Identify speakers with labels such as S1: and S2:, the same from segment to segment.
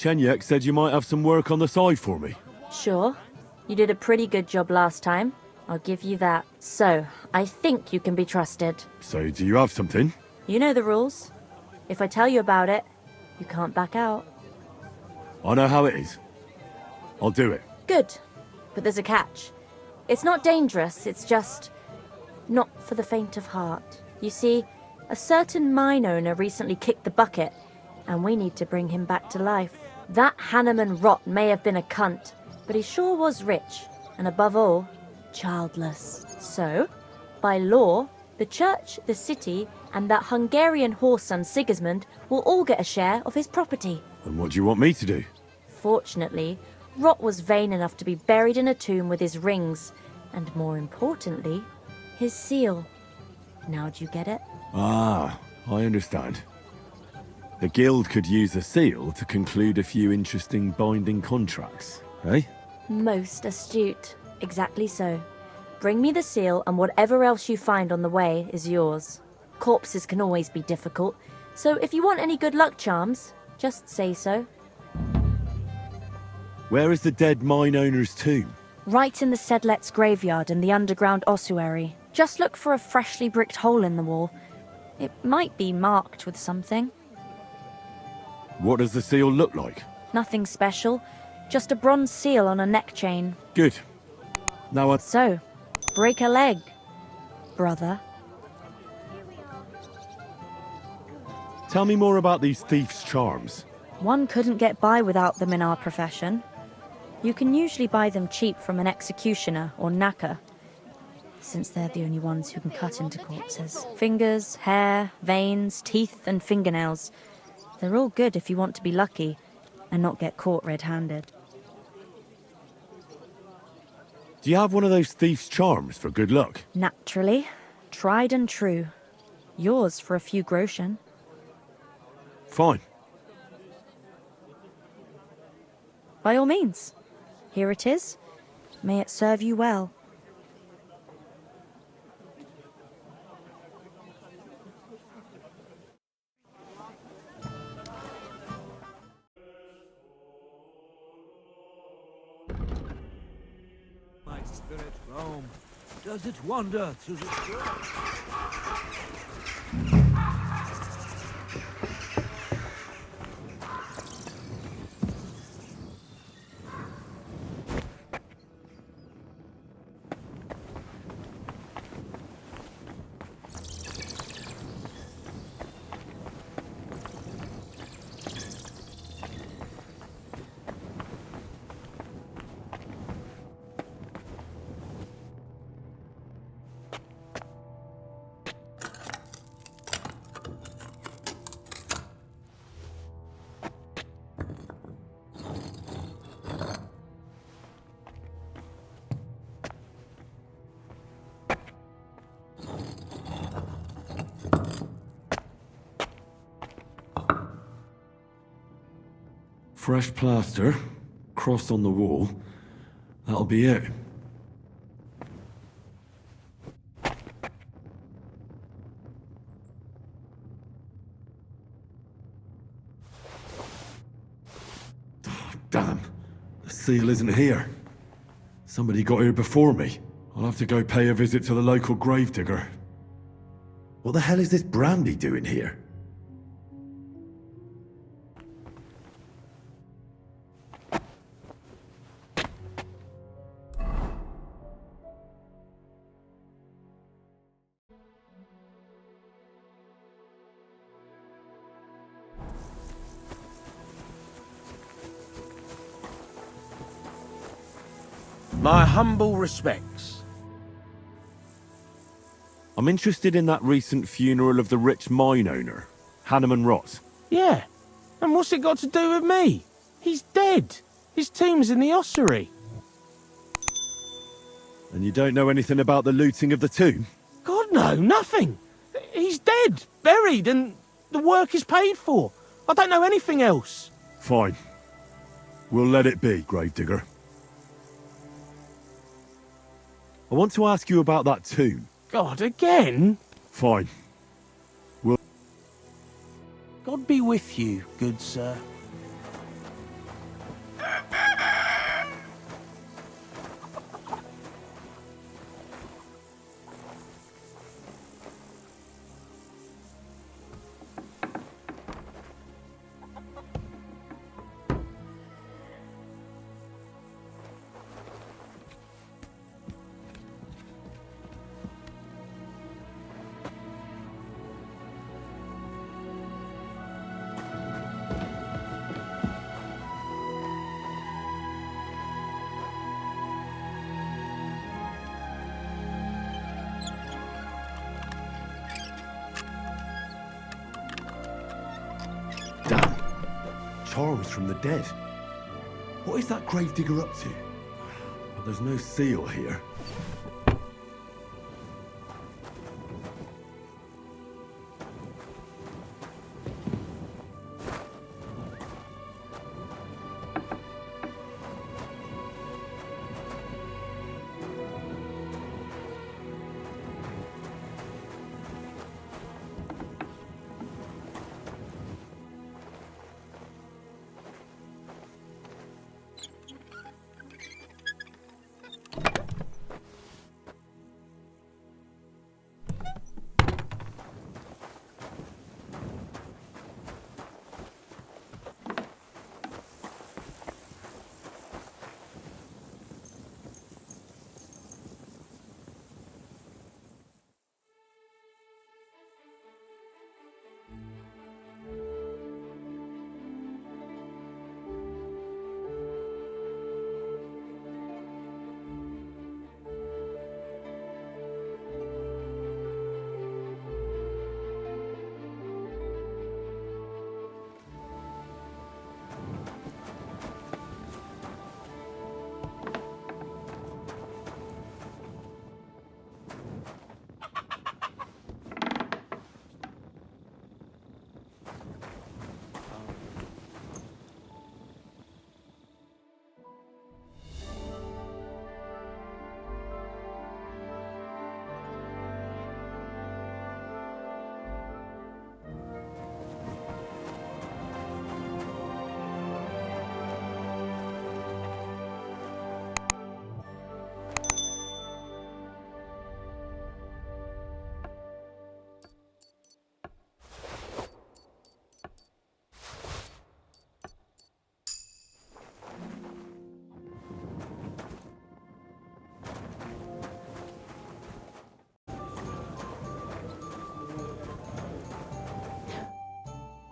S1: Chenyek said you might have some work on the side for me.
S2: Sure. You did a pretty good job last time. I'll give you that. So, I think you can be trusted.
S1: So, do you have something?
S2: You know the rules. If I tell you about it, you can't back out.
S1: I know how it is. I'll do it.
S2: Good. But there's a catch. It's not dangerous, it's just not for the faint of heart. You see, a certain mine owner recently kicked the bucket, and we need to bring him back to life. That Hanneman rot may have been a cunt, but he sure was rich, and above all, childless. So, by law, the church, the city, and that Hungarian horse son Sigismund will all get a share of his property.
S1: And what do you want me to do?
S2: Fortunately, Rot was vain enough to be buried in a tomb with his rings, and more importantly, his seal. Now do you get it?
S1: Ah, I understand. The guild could use the seal to conclude a few interesting binding contracts, eh?
S2: Most astute. Exactly so. Bring me the seal, and whatever else you find on the way is yours. Corpses can always be difficult, so if you want any good luck charms, just say so.
S1: Where is the dead mine owner's tomb?
S2: Right in the Sedlet's graveyard in the underground ossuary. Just look for a freshly bricked hole in the wall. It might be marked with something.
S1: What does the seal look like?
S2: Nothing special, just a bronze seal on a neck chain.
S1: Good. Now
S2: So, break a leg, brother.
S1: Tell me more about these thieves' charms.
S2: One couldn't get by without them in our profession. You can usually buy them cheap from an executioner or knacker, since they're the only ones who can cut into corpses. Fingers, hair, veins, teeth, and fingernails. They're all good if you want to be lucky and not get caught red-handed.
S1: Do you have one of those thieves' charms for good luck?
S2: Naturally. Tried and true. Yours for a few groschen.
S1: Fine.
S2: By all means. Here it is. May it serve you well.
S3: My spirit roam. Does it wander through the storm?
S1: Fresh plaster, cross on the wall. That'll be it. Oh, damn. The seal isn't here. Somebody got here before me. I'll have to go pay a visit to the local gravedigger. What the hell is this Brandy doing here?
S3: My humble respects.
S1: I'm interested in that recent funeral of the rich mine owner, Hanneman Rot.
S3: Yeah. And what's it got to do with me? He's dead. His tomb's in the ossuary.
S1: And you don't know anything about the looting of the tomb?
S3: God, no, nothing. He's dead, buried, and the work is paid for. I don't know anything else.
S1: Fine. We'll let it be, Gravedigger. I want to ask you about that tomb.
S3: God, again?
S1: Fine.
S3: God be with you, good sir.
S1: charms from the dead. What is that Gravedigger up to? But there's no seal here.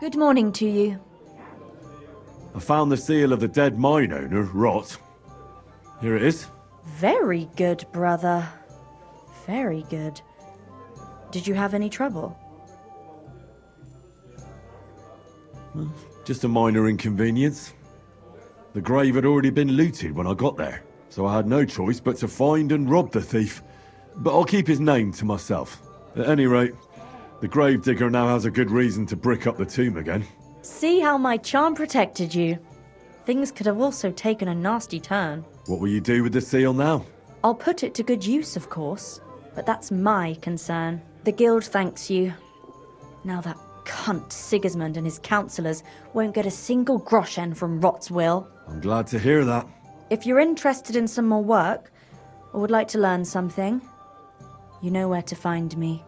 S2: Good morning to you.
S1: I found the seal of the dead mine owner, Rot. Here it is.
S2: Very good, brother. Very good. Did you have any trouble?
S1: Just a minor inconvenience. The grave had already been looted when I got there, so I had no choice but to find and rob the thief. But I'll keep his name to myself. At any rate, the Gravedigger now has a good reason to brick up the tomb again.
S2: See how my charm protected you. Things could have also taken a nasty turn.
S1: What will you do with the seal now?
S2: I'll put it to good use, of course, but that's my concern. The guild thanks you. Now that cunt Sigismund and his councillors won't get a single groschen from Rot's will.
S1: I'm glad to hear that.
S2: If you're interested in some more work, or would like to learn something, you know where to find me.